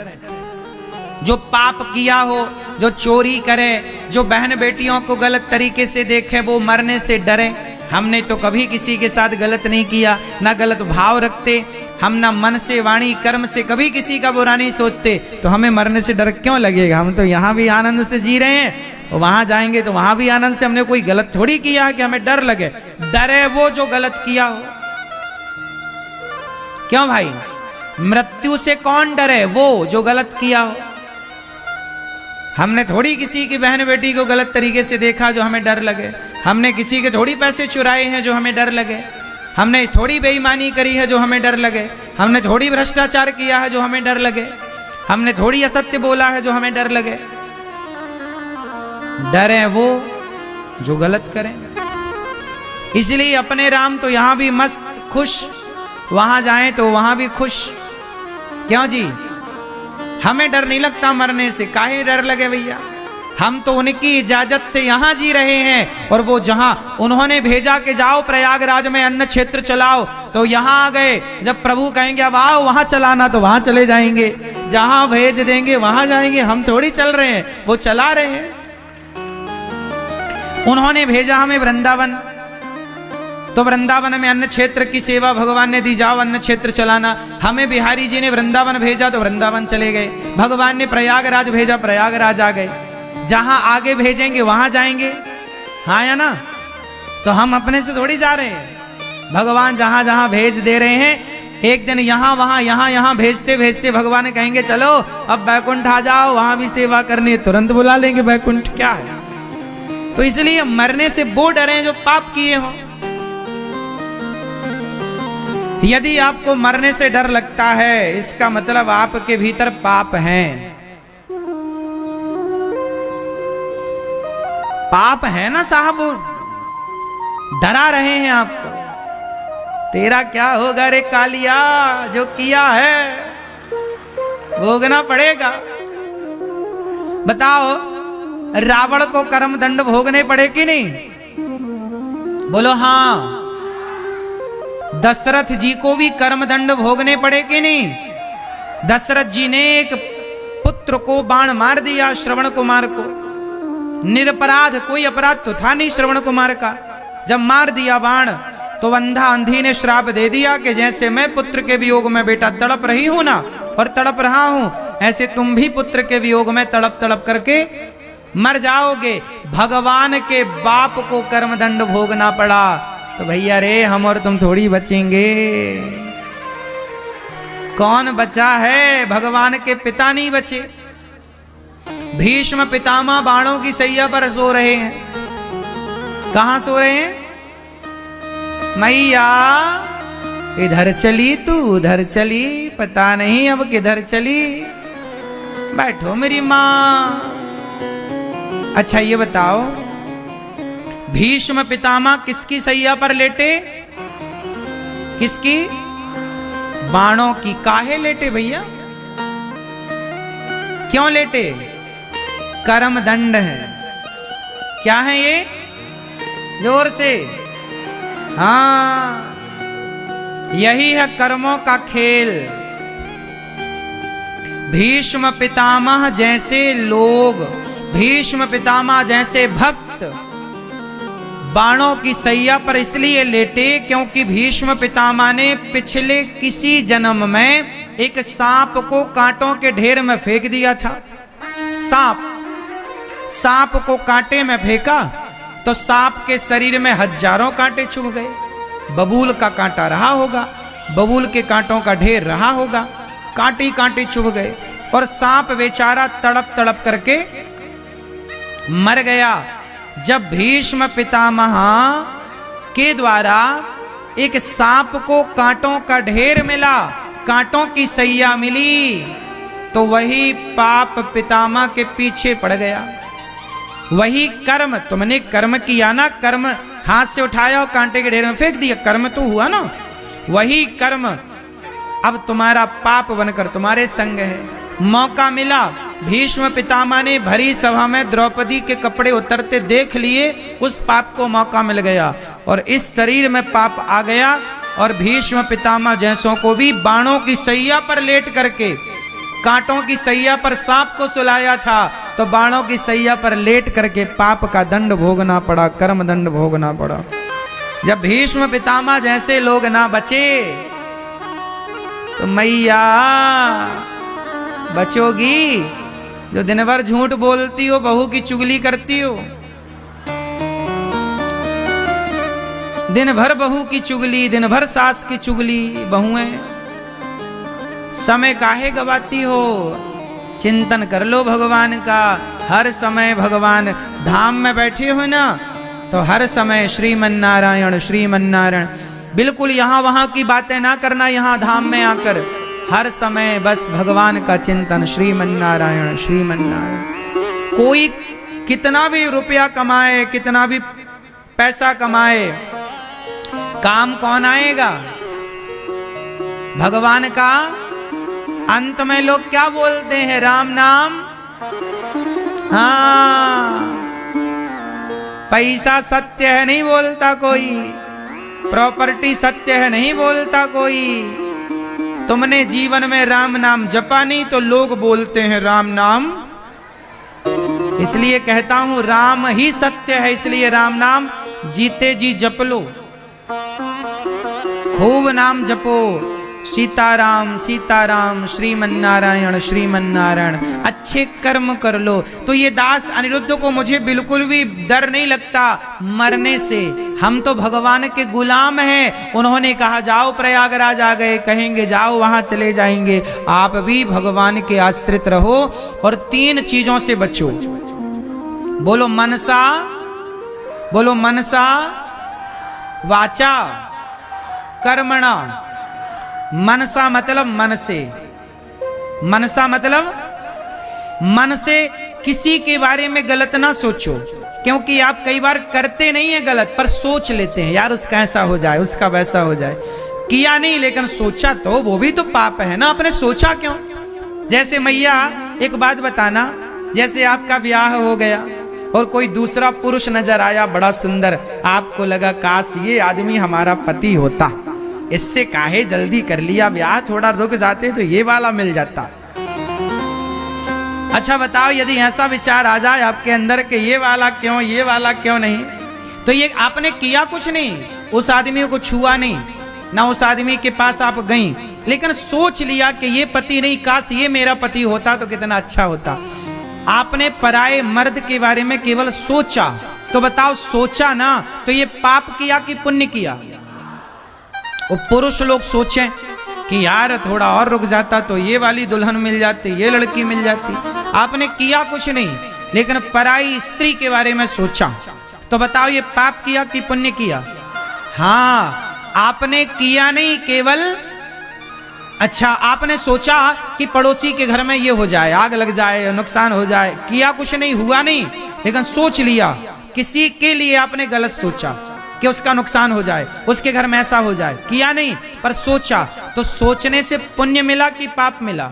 जो पाप किया हो, जो चोरी करे, जो बहन बेटियों को गलत तरीके से देखे, वो मरने से डरे। हमने तो कभी किसी के साथ गलत नहीं किया, ना गलत भाव रखते हम, ना मन से वाणी कर्म से कभी किसी का बुरा नहीं सोचते, तो हमें मरने से डर क्यों लगेगा? हम तो यहाँ भी आनंद से जी रहे हैं, और वहां जाएंगे तो वहां भी आनंद से। हमने कोई गलत थोड़ी किया है कि हमें डर लगे। डरे वो जो गलत किया हो। क्यों भाई? मृत्यु से कौन डरे? वो जो गलत किया हो। हमने थोड़ी किसी की बहन बेटी को गलत तरीके से देखा जो हमें डर लगे। हमने किसी के थोड़ी पैसे चुराए हैं जो हमें डर लगे। हमने थोड़ी बेईमानी करी है जो हमें डर लगे। हमने थोड़ी भ्रष्टाचार किया है जो हमें डर लगे। हमने थोड़ी असत्य बोला है जो हमें डर लगे। डरे वो जो गलत करें। इसलिए अपने राम तो यहां भी मस्त खुश, वहां जाएं तो वहां भी खुश। क्यों जी? हमें डर नहीं लगता मरने से। काहे डर लगे भैया? हम तो उनकी इजाजत से यहां जी रहे हैं, और वो जहां उन्होंने भेजा कि जाओ प्रयागराज में अन्न क्षेत्र चलाओ, तो यहां आ गए। जब प्रभु कहेंगे अब आओ वहां चलाना, तो वहां चले जाएंगे। जहां भेज देंगे वहां जाएंगे। हम थोड़ी चल रहे हैं, वो चला रहे हैं। उन्होंने भेजा हमें वृंदावन, तो वृंदावन में अन्न क्षेत्र की सेवा भगवान ने दी, जाओ अन्न क्षेत्र चलाना। हमें बिहारी जी ने वृंदावन भेजा तो वृंदावन चले गए। भगवान ने प्रयागराज भेजा, प्रयागराज आ गए। जहां आगे भेजेंगे वहां जाएंगे। हाँ या ना? तो हम अपने से थोड़ी जा रहे हैं। भगवान जहां जहां भेज दे रहे हैं, एक दिन यहां वहां यहां यहां भेजते भेजते भगवान कहेंगे चलो अब बैकुंठ आ जाओ, वहां भी सेवा करनी है, तुरंत बुला लेंगे बैकुंठ। क्या है? तो इसलिए मरने से वो डरे जो पाप किए हों। यदि आपको मरने से डर लगता है, इसका मतलब आपके भीतर पाप हैं। पाप है ना साहब, डरा रहे हैं आपको। तेरा क्या होगा रे कालिया, जो किया है भोगना पड़ेगा। बताओ, रावण को कर्म दंड भोगने पड़े कि नहीं? बोलो हाँ। दशरथ जी को भी कर्म दंड भोगने पड़े कि नहीं? दशरथ जी ने एक पुत्र को बाण मार दिया, श्रवण कुमार को। निरपराध, कोई अपराध तो था नहीं श्रवण कुमार का। जब मार दिया बाण, तो अंधा अंधी ने श्राप दे दिया कि जैसे मैं पुत्र के वियोग में बेटा तड़प रही हूं ना, और तड़प रहा हूं, ऐसे तुम भी पुत्र के वियोग में तड़प तड़प करके मर जाओगे। भगवान के बाप को कर्म दंड भोगना पड़ा, तो भैया रे हम और तुम थोड़ी बचेंगे। कौन बचा है? भगवान के पिता नहीं बचे। भीष्म पितामह बाणों की सैया पर सो रहे हैं। कहां सो रहे हैं? मैया इधर चली तू उधर चली, पता नहीं अब किधर चली। बैठो मेरी मां। अच्छा ये बताओ, भीष्म पितामह किसकी सैया पर लेटे? किसकी? बाणों की। काहे लेटे भैया, क्यों लेटे? कर्म दंड है। क्या है ये? जोर से, हाँ, यही है कर्मों का खेल। भीष्म पितामह जैसे लोग, भीष्म पितामह जैसे भक्त बाणों की सैया पर इसलिए लेटे क्योंकि भीष्म पितामह ने पिछले किसी जन्म में एक सांप को कांटों के ढेर में फेंक दिया था। सांप को कांटे में फेंका तो सांप के शरीर में हजारों कांटे चुभ गए। बबूल का कांटा रहा होगा, बबूल के कांटों का ढेर रहा होगा, कांटे कांटे चुभ गए और सांप बेचारा तड़प तड़प करके मर गया। जब भीष्म पितामह के द्वारा एक सांप को कांटों का ढेर मिला, कांटों की सैया मिली, तो वही पाप पितामह के पीछे पड़ गया। वही कर्म, तुमने कर्म किया ना, कर्म हाथ से उठाया और कांटे के ढेर में फेंक दिया, कर्म तो हुआ ना। वही कर्म अब तुम्हारा पाप बनकर तुम्हारे संग है। मौका मिला, भीष्म पितामह ने भरी सभा में द्रौपदी के कपड़े उतरते देख लिए, उस पाप को मौका मिल गया और इस शरीर में पाप आ गया। और भीष्म पितामह जैसों को भी बाणों की सैया पर लेट करके, कांटों की सैया पर सांप को सुलाया था, तो बाणों की सैया पर लेट करके पाप का दंड भोगना पड़ा, कर्म दंड भोगना पड़ा। जब भीष्म पितामह जैसे लोग ना बचे तो मैया बचोगी जो दिन भर झूठ बोलती हो, बहू की चुगली करती हो, दिन भर बहू की चुगली, दिन भर सास की चुगली। बहुएं समय काहे गवाती हो? चिंतन कर लो भगवान का। हर समय भगवान धाम में बैठे हो ना, तो हर समय श्रीमन नारायण श्रीमन नारायण। बिल्कुल यहाँ वहां की बातें ना करना, यहाँ धाम में आकर हर समय बस भगवान का चिंतन, श्रीमन नारायण श्रीमन नारायण। कोई कितना भी रुपया कमाए, कितना भी पैसा कमाए, काम कौन आएगा? भगवान का। अंत में लोग क्या बोलते हैं? राम नाम। हाँ, पैसा सत्य है नहीं बोलता कोई, प्रॉपर्टी सत्य है नहीं बोलता कोई। तुमने जीवन में राम नाम जपा नहीं तो लोग बोलते हैं राम नाम। इसलिए कहता हूं राम ही सत्य है, इसलिए राम नाम जीते जी जप लो, खूब नाम जपो। सीताराम सीताराम श्रीमन नारायण श्रीमन नारायण। अच्छे कर्म कर लो। तो ये दास अनिरुद्ध को मुझे बिल्कुल भी डर नहीं लगता मरने से, हम तो भगवान के गुलाम हैं। उन्होंने कहा जाओ प्रयागराज आ गए, कहेंगे जाओ वहां चले जाएंगे। आप भी भगवान के आश्रित रहो और 3 चीजों से बचो। बोलो मनसा, बोलो मनसा वाचा कर्मणा। मनसा मतलब मन से, मनसा मतलब मन से किसी के बारे में गलत ना सोचो, क्योंकि आप कई बार करते नहीं है गलत, पर सोच लेते हैं यार उसका ऐसा हो जाए, उसका वैसा हो जाए। किया नहीं लेकिन सोचा, तो वो भी तो पाप है ना। आपने सोचा क्यों? जैसे मैया एक बात बताना, जैसे आपका ब्याह हो गया और कोई दूसरा पुरुष नजर आया बड़ा सुंदर, आपको लगा काश ये आदमी हमारा पति होता, इससे काहे जल्दी कर लिया ब्याह, थोड़ा रुक जाते तो ये वाला मिल जाता। अच्छा बताओ, यदि ऐसा विचार आ जाए आपके अंदर कि ये वाला क्यों, ये वाला क्यों नहीं, तो ये आपने किया कुछ नहीं, उस आदमी को छुआ नहीं, ना उस आदमी के पास आप गई, लेकिन सोच लिया कि ये पति नहीं, काश ये मेरा पति होता तो कितना अच्छा होता। आपने पराये मर्द के बारे में केवल सोचा, तो बताओ सोचा ना, तो ये पाप किया कि पुण्य किया? वो पुरुष लोग सोचें कि यार थोड़ा और रुक जाता तो ये वाली दुल्हन मिल जाती, ये लड़की मिल जाती। आपने किया कुछ नहीं, लेकिन पराई स्त्री के बारे में सोचा, तो बताओ ये पाप किया कि पुण्य किया? हाँ, आपने किया नहीं, केवल अच्छा आपने सोचा कि पड़ोसी के घर में ये हो जाए, आग लग जाए, नुकसान हो जाए, किया कुछ नहीं, हुआ नहीं, लेकिन सोच लिया, किसी के लिए आपने गलत सोचा। कि उसका नुकसान हो जाए, उसके घर में ऐसा हो जाए, किया नहीं, पर सोचा। तो सोचने से पुण्य मिला कि पाप मिला?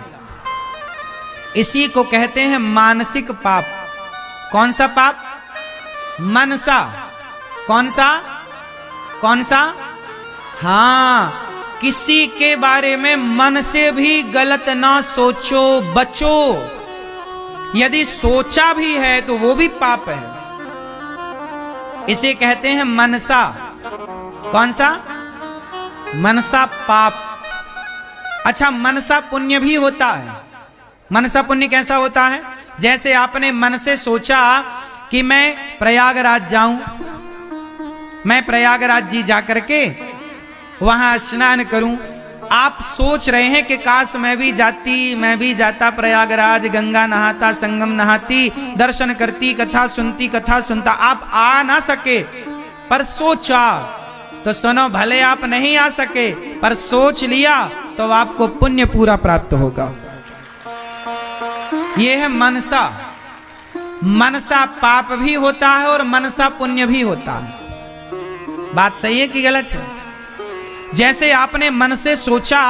इसी को कहते हैं मानसिक पाप। कौन सा पाप? मनसा। कौन सा? कौन सा? हाँ, किसी के बारे में मन से भी गलत ना सोचो, बचो। यदि सोचा भी है तो वो भी पाप है। इसे कहते हैं मनसा। कौन सा? मनसा पाप। अच्छा, मनसा पुण्य भी होता है। मनसा पुण्य कैसा होता है? जैसे आपने मन से सोचा कि मैं प्रयागराज जाऊं, मैं प्रयागराज जी जाकर के वहां स्नान करूं। आप सोच रहे हैं कि काश मैं भी जाता प्रयागराज, गंगा नहाता, संगम नहाती, दर्शन करती, कथा सुनता। आप आ ना सके पर सोचा। तो सुनो, भले आप नहीं आ सके पर सोच लिया तो आपको पुण्य पूरा प्राप्त होगा। यह है मनसा। मनसा पाप भी होता है और मनसा पुण्य भी होता है। बात सही है कि गलत है? जैसे आपने मन से सोचा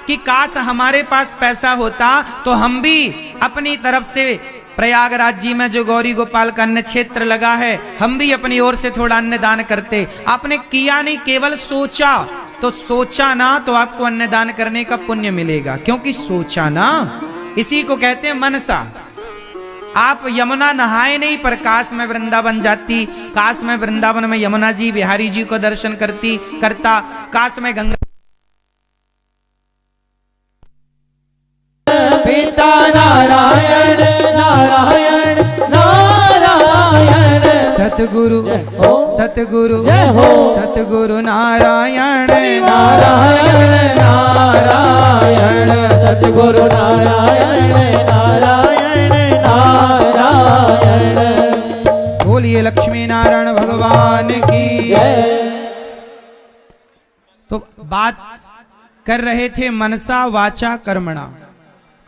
कि काश हमारे पास पैसा होता तो हम भी अपनी तरफ से प्रयागराज जी में जो गौरी गोपाल का अन्न क्षेत्र लगा है, हम भी अपनी ओर से थोड़ा अन्नदान करते। आपने किया नहीं, केवल सोचा। तो सोचा ना तो आपको अन्नदान करने का पुण्य मिलेगा, क्योंकि सोचा ना। इसी को कहते हैं मनसा। आप यमुना नहाए नहीं पर काश में वृंदावन जाती, काश में वृंदावन में यमुना जी बिहारी जी को दर्शन करता, काश में गंगा। पिता नारायण नारायण नारायण, सतगुरु सतगुरु जय हो, सतगुरु नारायण नारायण नारायण, सतगुरु नारायण नारायण नारायण। बोलिए लक्ष्मी नारायण भगवान की जय। तो बात कर रहे थे मनसा वाचा कर्मणा।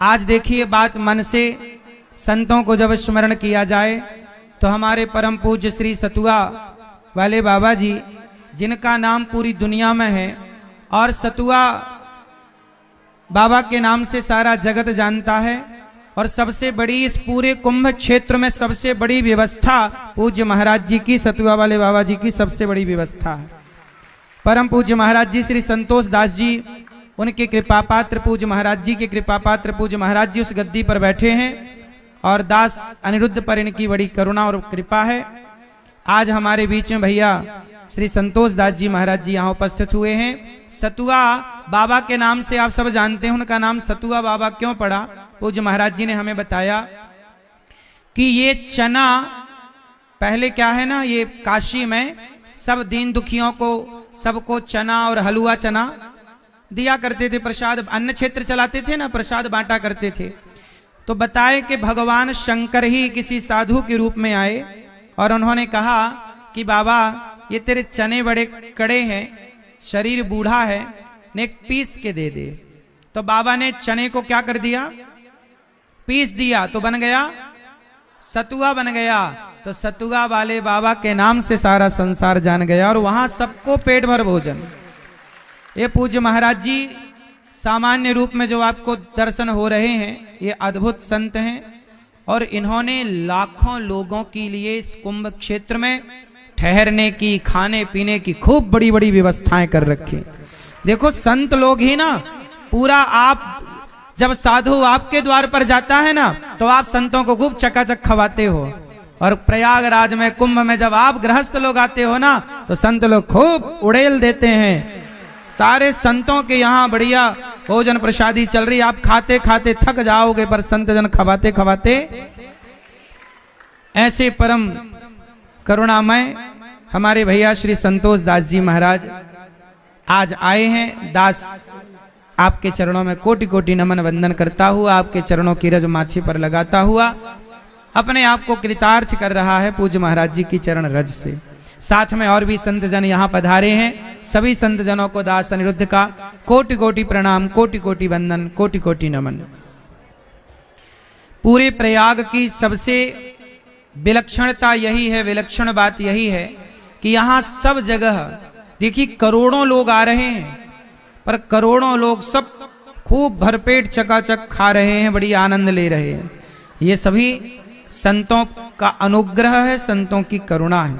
आज देखिए, बात मन से संतों को जब स्मरण किया जाए तो हमारे परम पूज्य श्री सतुआ वाले बाबा जी, जिनका नाम पूरी दुनिया में है और सतुआ बाबा के नाम से सारा जगत जानता है, और सबसे बड़ी इस पूरे कुंभ क्षेत्र में सबसे बड़ी व्यवस्था पूज्य महाराज जी की, सतुआ वाले बाबा जी की सबसे बड़ी व्यवस्था है। परम पूज्य महाराज जी श्री संतोष दास जी, उनके कृपा पात्र पूज्य महाराज जी के कृपा पात्र पूज्य महाराज जी उस गद्दी पर बैठे हैं और दास अनिरुद्ध पर इनकी बड़ी करुणा और कृपा है। आज हमारे बीच में भैया श्री संतोष दास जी महाराज जी यहाँ उपस्थित हुए हैं। सतुआ बाबा के नाम से आप सब जानते हैं, उनका नाम सतुआ बाबा क्यों पड़ा? पूज्य महाराज जी ने हमें बताया कि ये चना पहले क्या है ना, ये काशी में सब दीन दुखियों को सबको चना और हलवा चना दिया करते थे, प्रसाद अन्न क्षेत्र चलाते थे ना, प्रसाद बांटा करते थे। तो बताए कि भगवान शंकर ही किसी साधु के रूप में आए और उन्होंने कहा कि बाबा ये तेरे चने बड़े कड़े हैं, शरीर बूढ़ा है, ने पीस के दे दे। तो बाबा ने चने को क्या कर दिया? पीस दिया, तो बन गया सतुआ बन गया। तो सतुआ वाले बाबा के नाम से सारा संसार जान गया और वहां सबको पेट भर भोजन। ये पूज्य महाराज जी सामान्य रूप में जो आपको दर्शन हो रहे हैं, ये अद्भुत संत हैं और इन्होंने लाखों लोगों के लिए इस कुंभ क्षेत्र में ठहरने की, खाने पीने की खूब बड़ी बड़ी व्यवस्थाएं कर रखी। देखो संत लोग ही ना पूरा, आप जब साधु आपके द्वार पर जाता है ना तो आप संतों को खूब चकाचक खवाते हो, और प्रयागराज में कुंभ में जब आप गृहस्थ लोग आते हो ना तो संत लोग खूब उड़ेल देते हैं। सारे संतों के यहाँ बढ़िया भोजन प्रसादी चल रही, आप खाते खाते थक जाओगे पर संत जन खवाते खवाते। ऐसे परम करुणामय हमारे भैया श्री संतोष दास जी महाराज आज आए हैं। दास आपके चरणों में कोटि कोटि नमन वंदन करता हुआ, आपके चरणों की रज माछी पर लगाता हुआ अपने आप को कृतार्थ कर रहा है पूज्य महाराज जी की चरण रज से। साथ में और भी संत जन यहाँ पधारे हैं। सभी संत जनों को दास अनिरुद्ध का कोटि कोटि प्रणाम, कोटि कोटि वंदन, कोटि कोटि नमन। पूरे प्रयाग की सबसे विलक्षणता यही है, विलक्षण बात यही है कि यहाँ सब जगह देखिए करोड़ों लोग आ रहे हैं, पर करोड़ों लोग सब खूब भरपेट चकाचक खा रहे हैं, बड़ी आनंद ले रहे हैं। ये सभी संतों का अनुग्रह है, संतों की करुणा है।